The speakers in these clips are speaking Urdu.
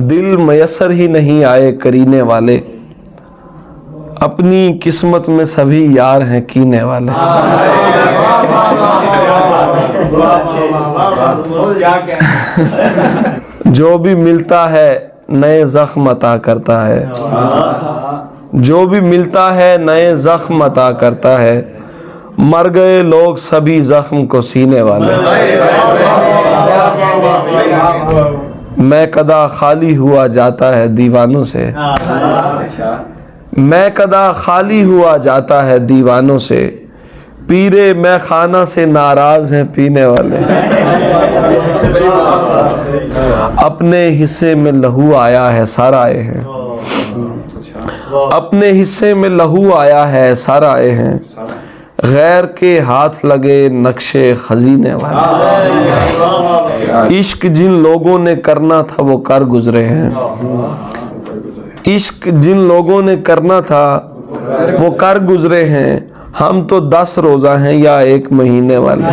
دل میسر ہی نہیں آئے کرینے والے، اپنی قسمت میں سبھی یار ہیں کینے والے۔ جو بھی ملتا ہے نئے زخم عطا کرتا ہے، جو بھی ملتا ہے نئے زخم عطا کرتا ہے، مر گئے لوگ سبھی زخم کو سینے والے۔ میں کدا خالی ہوا جاتا ہے دیوانوں سے، میں کدا خالی ہوا جاتا ہے دیوانوں سے، پیرے میں خانہ سے ناراض ہیں پینے والے۔ اپنے حصے میں لہو آیا ہے سارا آئے ہیں، اپنے حصے میں لہو آیا ہے سارا آئے ہیں، غیر کے ہاتھ لگے نقشے خزینے والے۔ عشق جن لوگوں نے کرنا تھا وہ کر گزرے ہیں، عشق جن لوگوں نے کرنا تھا وہ کر گزرے ہیں، ہم تو 10 روزہ ہیں یا 1 مہینے والے۔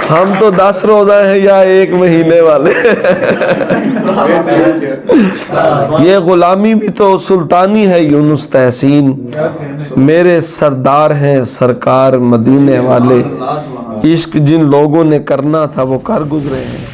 ہم تو 10 روزہ ہیں یا 1 مہینے والے۔ یہ غلامی بھی تو سلطانی ہے یونس تحسین، میرے سردار ہیں سرکار مدینے والے، عشق جن لوگوں نے کرنا تھا وہ کر گزرے ہیں۔